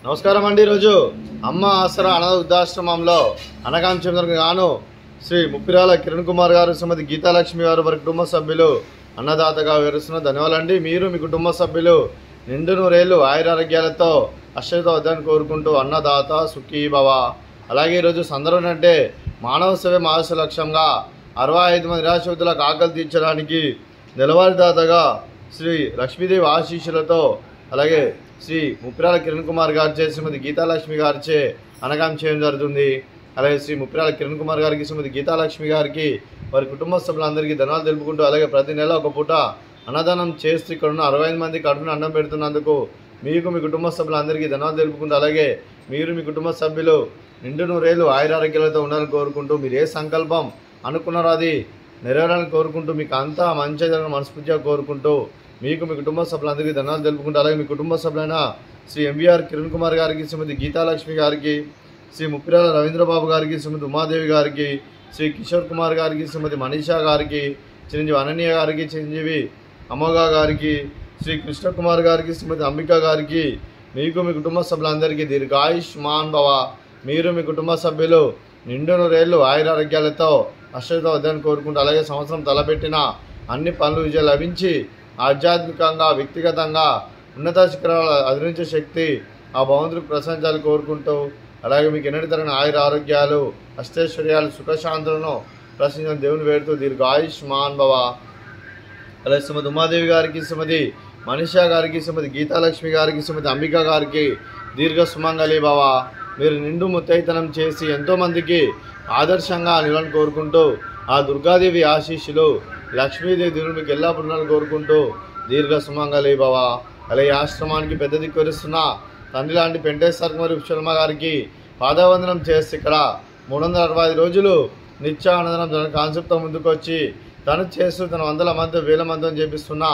నమస్కారం అండి। ఈరోజు అమ్మ ఆసరా అనాథ వృద్ధాశ్రమంలో అనగాంచంద్రకు గాను శ్రీ ముప్పిరాల కిరణ్ కుమార్ గారు, శ్రీమతి గీతాలక్ష్మి గారు వారి కుటుంబ సభ్యులు అన్నదాతగా వివరిస్తున్న ధన్యవాదాలండి। మీరు మీ కుటుంబ సభ్యులు నిండు నూరేళ్లు ఆయురారోగ్యాలతో అశ్వతో వద్దని కోరుకుంటూ అన్నదాత సుఖీ భవ। అలాగే ఈరోజు సందర్భం అంటే మానవ సేవ మానవ లక్ష్యంగా 65 మంది నిరాశ్రితులకు ఆకలి తీర్చడానికి నెలవారీదాతగా శ్రీ లక్ష్మీదేవి ఆశీస్సులతో అలాగే శ్రీ ముప్పిరాల కిరణ్ కుమార్ గారిచే శ్రీమతి గీతాలక్ష్మి గారిచే అనగాం చేయడం జరుగుతుంది। అలాగే శ్రీ ముప్పిరాల కిరణ్ కుమార్ గారికి, శ్రీమతి గీతాలక్ష్మి గారికి వారి కుటుంబ సభ్యులందరికీ ధన్యవాదాలు తెలుపుకుంటూ అలాగే ప్రతి నెల ఒక పూట అన్నదానం చేస్తూ ఇక్కడ ఉన్న 65 మంది కడుపున అన్నం పెడుతున్నందుకు మీకు మీ కుటుంబ సభ్యులందరికీ ధన్యవాదాలు తెలుపుకుంటూ అలాగే మీరు మీ కుటుంబ సభ్యులు నిండు నూరేళ్లు ఆయురారోగ్యాలతో ఉండాలని కోరుకుంటూ మీరు ఏ సంకల్పం అనుకున్నారో అది నెరవేరాలని కోరుకుంటూ మీకు అంతా మంచి జరగని మనస్ఫూర్తిగా కోరుకుంటూ మీకు మీ కుటుంబ సభ్యులందరికీ ధన్యవాదాలు తెలుపుకుంటూ అలాగే మీ కుటుంబ సభ్యులైన శ్రీ ఎంవీఆర్ కిరణ్ కుమార్ గారికి, శ్రీమతి గీతాలక్ష్మి గారికి, శ్రీ ముప్పిరాల రవీంద్రబాబు గారికి, శ్రీమతి ఉమాదేవి గారికి, శ్రీ కిషోర్ కుమార్ గారికి, శ్రీమతి మనీషా గారికి, చిరంజీవి అనన్య గారికి, చిరంజీవి అమ్మగా గారికి, శ్రీ కృష్ణకుమార్ గారికి, శ్రీమతి అంబిక గారికి, మీకు మీ కుటుంబ సభ్యులందరికీ దీర్ఘాయుష్మాన్ భవ। మీరు మీ కుటుంబ సభ్యులు నిండు నూరేళ్లు ఆయురారోగ్యాలతో అశ్వతో వద్దని కోరుకుంటూ అలాగే సంవత్సరం తలపెట్టిన అన్ని పనులు విజయం లభించి ఆధ్యాత్మికంగా వ్యక్తిగతంగా ఉన్నత శిఖరాలు అధిరించే శక్తి ఆ భగవంతుడికి ప్రశంసాలు కోరుకుంటూ అలాగే మీకు ఎన్నటి తరగని ఆయుర ఆరోగ్యాలు అష్టైశ్వర్యాలు సుఖశాంతులను ప్రశ్నించిన దేవుని వేడుతూ దీర్ఘాయుష్మాన్ భవ। అలాగే శ్రీమతి ఉమాదేవి గారికి, శ్రీమతి మనీషా గారికి, శ్రీమతి గీతాలక్ష్మి గారికి, శ్రీమతి అంబిక గారికి దీర్ఘ సుమంగళి భవ। మీరు నిండు ముత్తైతనం చేసి ఎంతోమందికి ఆదర్శంగా నిలని కోరుకుంటూ ఆ దుర్గాదేవి ఆశీస్సులు లక్ష్మీదేవి దేవుడు మీకు ఎల్లప్పుడూ కోరుకుంటూ దీర్ఘ సుమంగళి భవ। అలాగే ఆశ్రమానికి పెద్ద దిక్కువరిస్తున్న తండ్రి లాంటి పెంటేశ్వర మరియు విశ్వమ్మ గారికి పాదవందనం చేస్తే ఇక్కడ 365 రోజులు నిత్యానందనం తన కాన్సెప్ట్తో ముందుకొచ్చి తను చేస్తూ తన వందల మంది వేల మందిని చేపిస్తున్న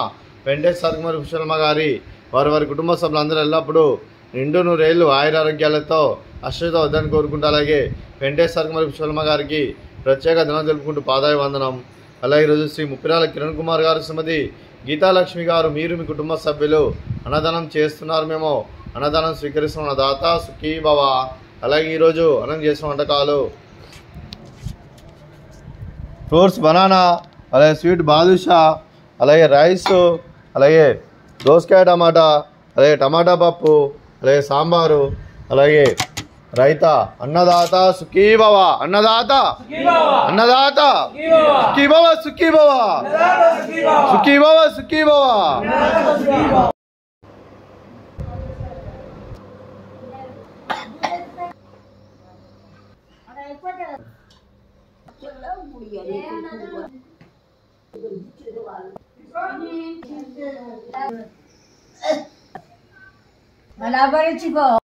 పెంటేశ్వర మరియు విశ్వమ్మ గారి వారి కుటుంబ సభ్యులందరూ ఎల్లప్పుడూ నిండు నూరేళ్లు ఆయురారోగ్యాలతో అశ్వతో వద్దని కోరుకుంటూ అలాగే వెంకటేశ్వర మరియు విశ్వమ్మ గారికి ప్రత్యేక ధన్యవాదాలు తెలుపుకుంటూ పాదాయ వందనం। అలాగే ఈరోజు శ్రీ ముప్పిరాల కిరణ్ కుమార్ గారు, శ్రీమతి గీతాలక్ష్మి గారు మీరు మీ కుటుంబ సభ్యులు అన్నదానం చేస్తున్నారు, మేము అన్నదానం స్వీకరిస్తున్న దాత సుఖీ భవ। అలాగే ఈరోజు అన్నం చేసిన వంటకాలు ఫ్రూట్స్ బనానా, అలాగే స్వీట్ బాదుషా, అలాగే రైస్, అలాగే దోసకాయ టమాటా, అలాగే టమాటా పప్పు, అలాగే సాంబారు, అలాగే రైతా। అన్నదాత సుఖీ భవ, అన్నదాత అన్నదాత సుఖీ భవ, సుఖీ భవ, సుఖీ భవ, సుఖీ భవ। Malabar